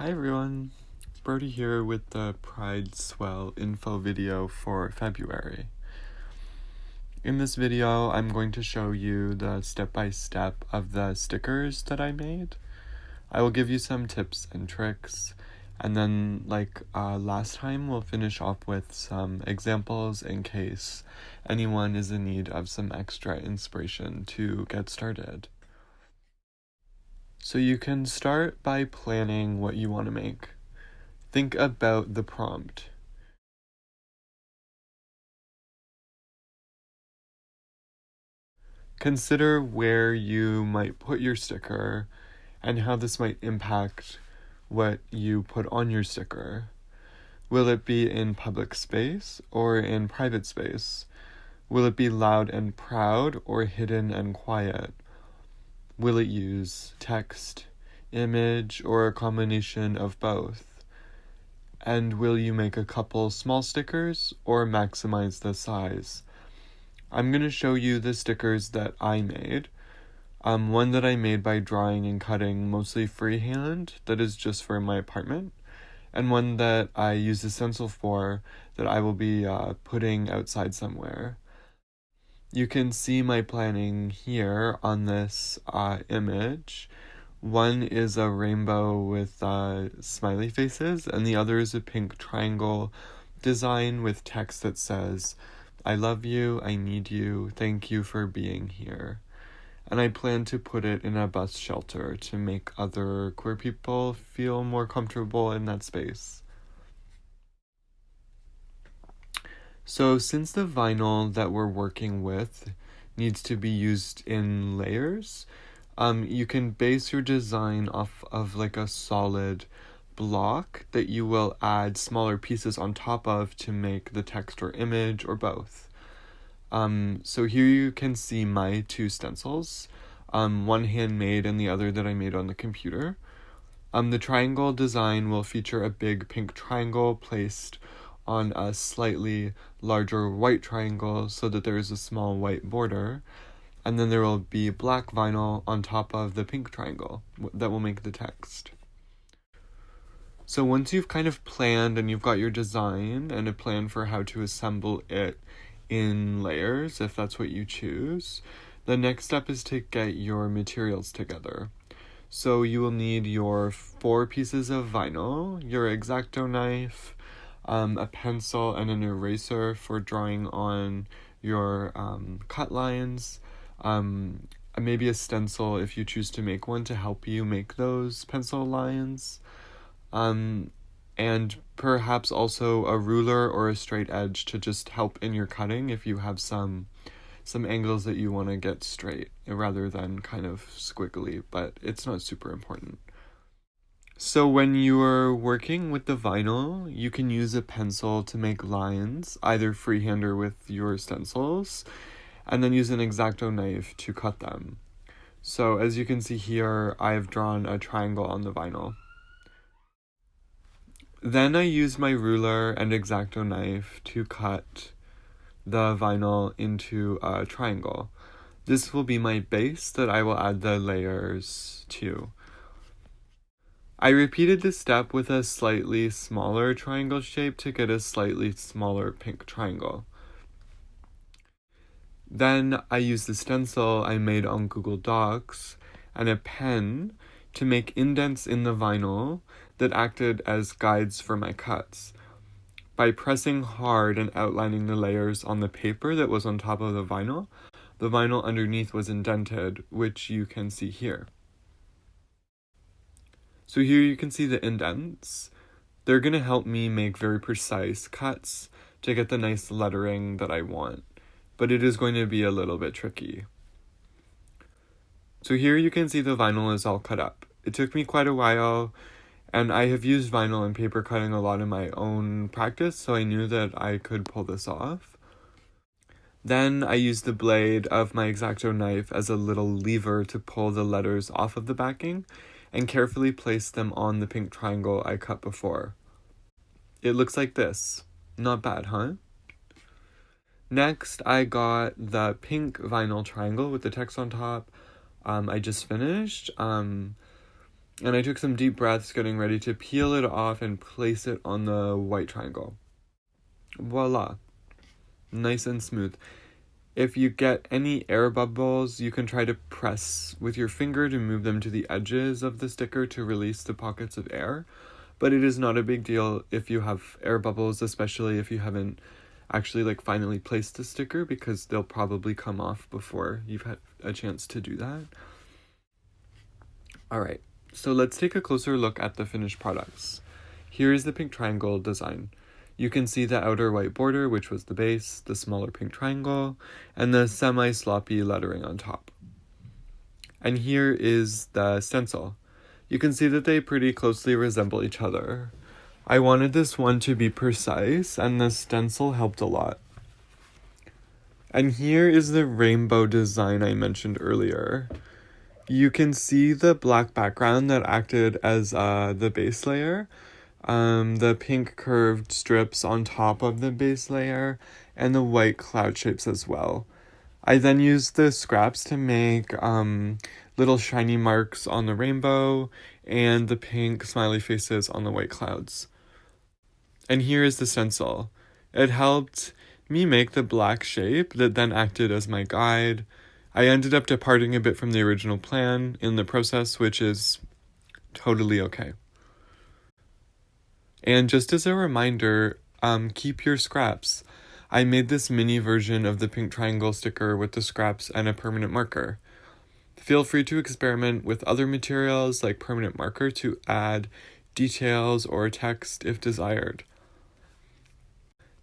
Hi everyone, it's Brody here with the Pride Swell info video for February. In this video, I'm going to show you the step-by-step of the stickers that I made. I will give you some tips and tricks, and then like last time, we'll finish off with some examples in case anyone is in need of some extra inspiration to get started. So you can start by planning what you want to make. Think about the prompt. Consider where you might put your sticker and how this might impact what you put on your sticker. Will it be in public space or in private space? Will it be loud and proud or hidden and quiet? Will it use text, image, or a combination of both? And will you make a couple small stickers or maximize the size? I'm going to show you the stickers that I made. One that I made by drawing and cutting mostly freehand, that is just for my apartment. And one that I used a stencil for that I will be putting outside somewhere. You can see my planning here on this image. One is a rainbow with smiley faces, and the other is a pink triangle design with text that says, "I love you, I need you, thank you for being here." And I plan to put it in a bus shelter to make other queer people feel more comfortable in that space. So since the vinyl that we're working with needs to be used in layers, you can base your design off of like a solid block that you will add smaller pieces on top of to make the text or image or both. So here you can see my two stencils, one handmade and the other that I made on the computer. The triangle design will feature a big pink triangle placed on a slightly larger white triangle so that there is a small white border, and then there will be black vinyl on top of the pink triangle that will make the text. So once you've kind of planned and you've got your design and a plan for how to assemble it in layers, if that's what you choose, the next step is to get your materials together. So you will need your 4 pieces of vinyl, your X-Acto knife, a pencil and an eraser for drawing on your cut lines, maybe a stencil if you choose to make one to help you make those pencil lines, and perhaps also a ruler or a straight edge to just help in your cutting if you have some angles that you want to get straight rather than kind of squiggly, but it's not super important. So when you are working with the vinyl, you can use a pencil to make lines, either freehand or with your stencils, and then use an X-Acto knife to cut them. So as you can see here, I've drawn a triangle on the vinyl. Then I used my ruler and X-Acto knife to cut the vinyl into a triangle. This will be my base that I will add the layers to. I repeated this step with a slightly smaller triangle shape to get a slightly smaller pink triangle. Then I used the stencil I made on Google Docs and a pen to make indents in the vinyl that acted as guides for my cuts. By pressing hard and outlining the layers on the paper that was on top of the vinyl underneath was indented, which you can see here. So here you can see the indents. They're going to help me make very precise cuts to get the nice lettering that I want, but it is going to be a little bit tricky. So here you can see the vinyl is all cut up. It took me quite a while, and I have used vinyl and paper cutting a lot in my own practice, so I knew that I could pull this off. Then I used the blade of my X-Acto knife as a little lever to pull the letters off of the backing and carefully place them on the pink triangle I cut before. It looks like this. Not bad, huh? Next, I got the pink vinyl triangle with the text on top. I just finished. And I took some deep breaths, getting ready to peel it off and place it on the white triangle. Voila. Nice and smooth. If you get any air bubbles, you can try to press with your finger to move them to the edges of the sticker to release the pockets of air. But it is not a big deal if you have air bubbles, especially if you haven't actually finally placed the sticker, because they'll probably come off before you've had a chance to do that. All right. So let's take a closer look at the finished products. Here is the pink triangle design. You can see the outer white border, which was the base, the smaller pink triangle, and the semi-sloppy lettering on top. And here is the stencil. You can see that they pretty closely resemble each other. I wanted this one to be precise, and the stencil helped a lot. And here is the rainbow design I mentioned earlier. You can see the black background that acted as the base layer, the pink curved strips on top of the base layer, and the white cloud shapes as well. I then used the scraps to make little shiny marks on the rainbow and the pink smiley faces on the white clouds. And here is the stencil. It helped me make the black shape that then acted as my guide. I ended up departing a bit from the original plan in the process, which is totally okay. And just as a reminder, keep your scraps. I made this mini version of the pink triangle sticker with the scraps and a permanent marker. Feel free to experiment with other materials like permanent marker to add details or text if desired.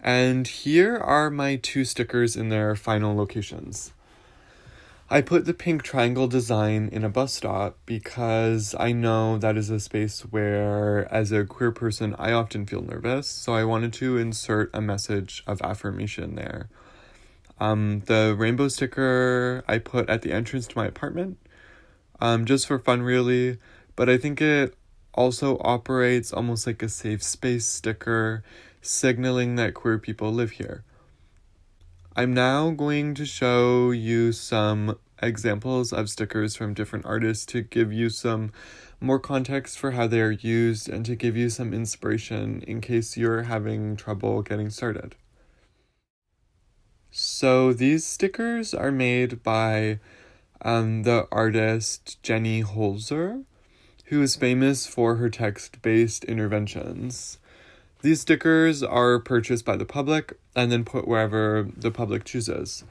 And here are my 2 stickers in their final locations. I put the pink triangle design in a bus stop because I know that is a space where, as a queer person, I often feel nervous, so I wanted to insert a message of affirmation there. The rainbow sticker I put at the entrance to my apartment, just for fun really, but I think it also operates almost like a safe space sticker, signaling that queer people live here. I'm now going to show you some examples of stickers from different artists to give you some more context for how they are used and to give you some inspiration in case you're having trouble getting started. So these stickers are made by the artist Jenny Holzer, who is famous for her text-based interventions. These stickers are purchased by the public and then put wherever the public chooses.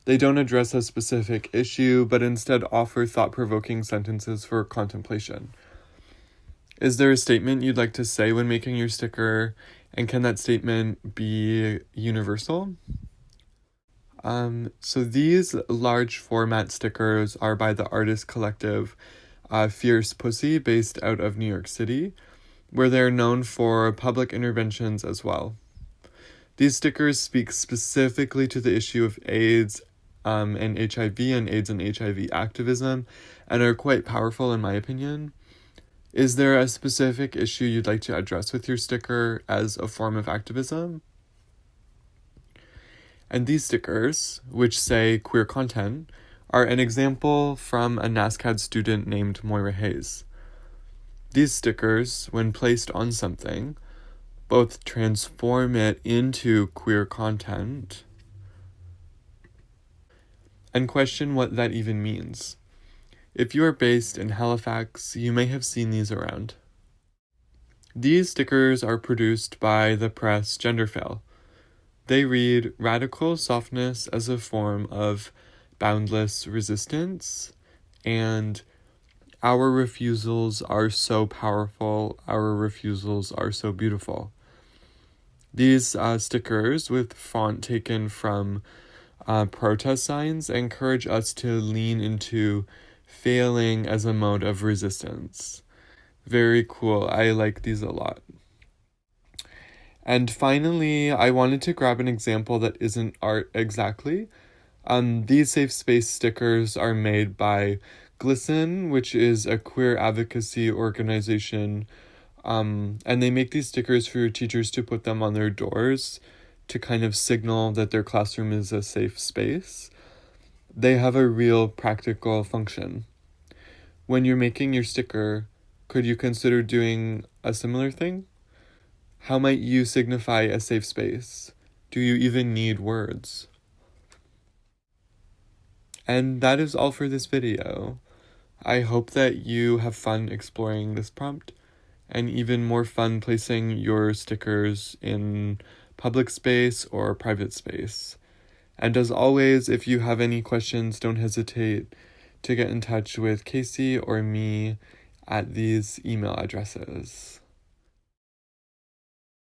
They don't address a specific issue, but instead offer thought-provoking sentences for contemplation. Is there a statement you'd like to say when making your sticker, and can that statement be universal? So these large format stickers are by the artist collective Fierce Pussy, based out of New York City, where they're known for public interventions as well. These stickers speak specifically to the issue of AIDS and HIV and AIDS and HIV activism, and are quite powerful in my opinion. Is there a specific issue you'd like to address with your sticker as a form of activism? And these stickers, which say queer content, are an example from a NASCAD student named Moira Hayes. These stickers, when placed on something, both transform it into queer content and question what that even means. If you are based in Halifax, you may have seen these around. These stickers are produced by the press Genderfail. They read, "Radical softness as a form of boundless resistance," and "Our refusals are so powerful, our refusals are so beautiful." These stickers, with font taken from protest signs, encourage us to lean into failing as a mode of resistance. Very cool. I like these a lot. And finally, I wanted to grab an example that isn't art exactly. These safe space stickers are made by Glisten, which is a queer advocacy organization, and they make these stickers for your teachers to put them on their doors to kind of signal that their classroom is a safe space. They have a real practical function. When you're making your sticker, Could you consider doing a similar thing? How might you signify a safe space? Do you even need words? And that is all for this video. I hope that you have fun exploring this prompt, and even more fun placing your stickers in public space or private space. And as always, if you have any questions, don't hesitate to get in touch with Casey or me at these email addresses.